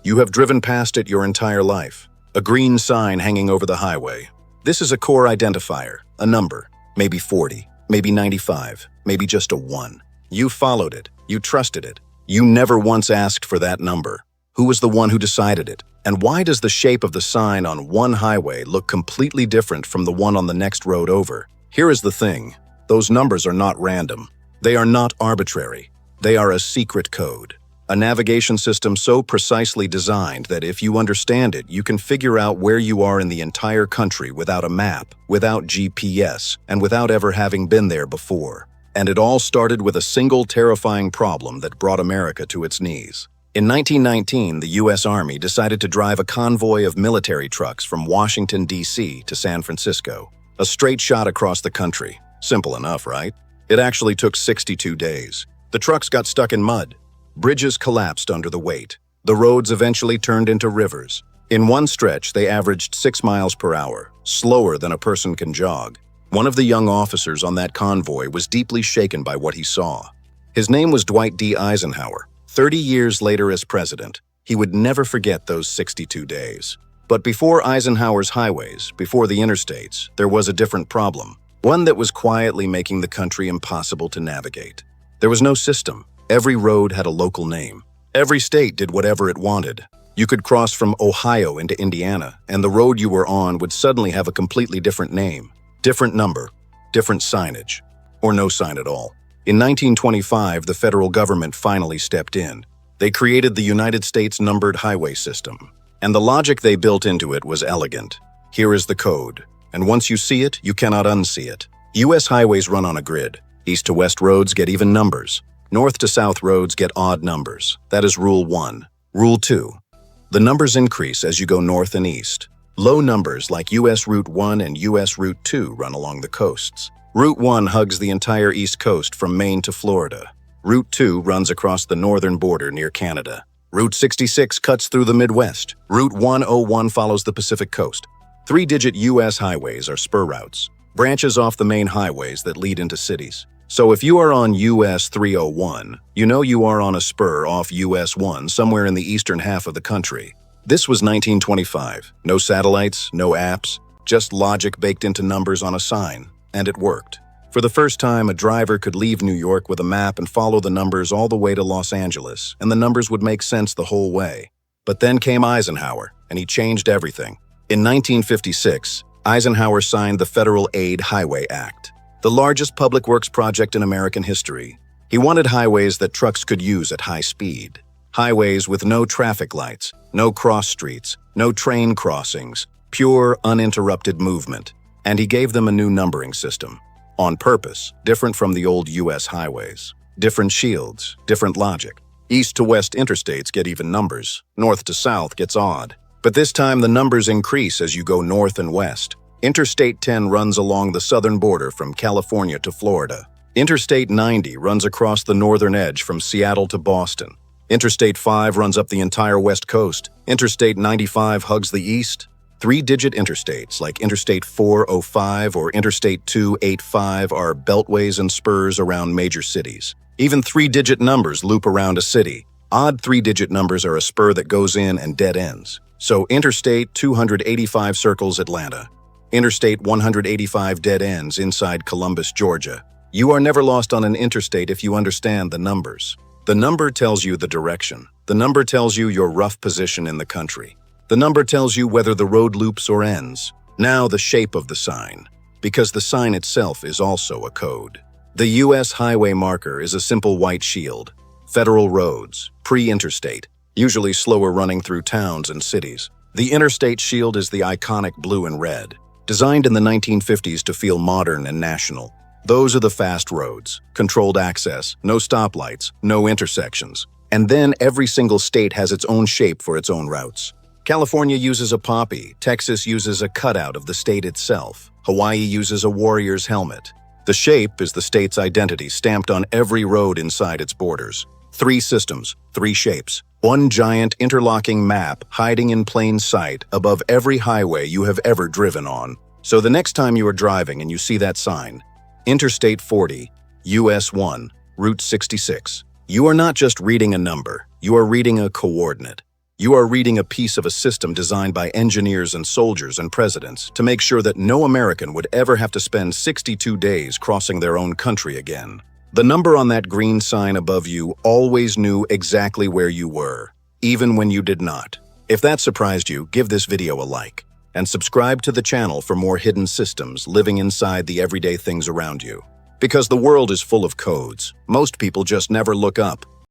You have driven past it your entire life. A green sign hanging over the highway. This is a core identifier, a number, maybe 40, maybe 95, maybe just a 1. You followed it, you trusted it. You never once asked for that number. Who was the one who decided it? And why does the shape of the sign on one highway look completely different from the one on the next road over? Here is the thing. Those numbers are not random. They are not arbitrary. They are a secret code. A navigation system so precisely designed that if you understand it, you can figure out where you are in the entire country without a map, without GPS, and without ever having been there before. And it all started with a single terrifying problem that brought America to its knees. In 1919, the U.S. Army decided to drive a convoy of military trucks from Washington, D.C. to San Francisco. A straight shot across the country. Simple enough, right? It actually took 62 days. The trucks got stuck in mud. Bridges collapsed under the weight. The roads eventually turned into rivers. In one stretch, they averaged 6 miles per hour, slower than a person can jog. One of the young officers on that convoy was deeply shaken by what he saw. His name was Dwight D. Eisenhower. 30 years later as president, he would never forget those 62 days. But before Eisenhower's highways, before the interstates, there was a different problem. One that was quietly making the country impossible to navigate. There was no system. Every road had a local name. Every state did whatever it wanted. You could cross from Ohio into Indiana, and the road you were on would suddenly have a completely different name, different number, different signage, or no sign at all. In 1925, the federal government finally stepped in. They created the United States Numbered Highway System, and the logic they built into it was elegant. Here is the code, and once you see it, you cannot unsee it. U.S. highways run on a grid. East to west roads get even numbers. North to south roads get odd numbers. That is Rule 1. Rule 2. The numbers increase as you go north and east. Low numbers like U.S. Route 1 and U.S. Route 2 run along the coasts. Route 1 hugs the entire east coast from Maine to Florida. Route 2 runs across the northern border near Canada. Route 66 cuts through the Midwest. Route 101 follows the Pacific coast. 3-digit U.S. highways are spur routes, branches off the main highways that lead into cities. So if you are on US 301, you know you are on a spur off US 1 somewhere in the eastern half of the country. This was 1925. No satellites, no apps, just logic baked into numbers on a sign. And it worked. For the first time, a driver could leave New York with a map and follow the numbers all the way to Los Angeles, and the numbers would make sense the whole way. But then came Eisenhower, and he changed everything. In 1956, Eisenhower signed the Federal Aid Highway Act, the largest public works project in American history. He wanted highways that trucks could use at high speed. Highways with no traffic lights, no cross streets, no train crossings, pure, uninterrupted movement. And he gave them a new numbering system. On purpose, different from the old U.S. highways. Different shields, different logic. East to west interstates get even numbers. North to south gets odd. But this time the numbers increase as you go north and west. Interstate 10 runs along the southern border from California to Florida. Interstate 90 runs across the northern edge from Seattle to Boston. Interstate 5 runs up the entire west coast. Interstate 95 hugs the east. 3-digit interstates like Interstate 405 or Interstate 285 are beltways and spurs around major cities. Even 3-digit numbers loop around a city. Odd 3-digit numbers are a spur that goes in and dead ends. So Interstate 285 circles Atlanta. Interstate 185 dead ends inside Columbus, Georgia. You are never lost on an interstate if you understand the numbers. The number tells you the direction. The number tells you your rough position in the country. The number tells you whether the road loops or ends. Now the shape of the sign, because the sign itself is also a code. The U.S. highway marker is a simple white shield. Federal roads, pre-interstate, usually slower running through towns and cities. The interstate shield is the iconic blue and red, designed in the 1950s to feel modern and national. Those are the fast roads, controlled access, no stoplights, no intersections. And then every single state has its own shape for its own routes. California uses a poppy, Texas uses a cutout of the state itself, Hawaii uses a warrior's helmet. The shape is the state's identity stamped on every road inside its borders. 3 systems, 3 shapes, one giant interlocking map hiding in plain sight above every highway you have ever driven on. So the next time you are driving and you see that sign, Interstate 40, US 1, Route 66, you are not just reading a number, you are reading a coordinate. You are reading a piece of a system designed by engineers and soldiers and presidents to make sure that no American would ever have to spend 62 days crossing their own country again. The number on that green sign above you always knew exactly where you were, even when you did not. If that surprised you, give this video a like, and subscribe to the channel for more hidden systems living inside the everyday things around you. Because the world is full of codes, most people just never look up.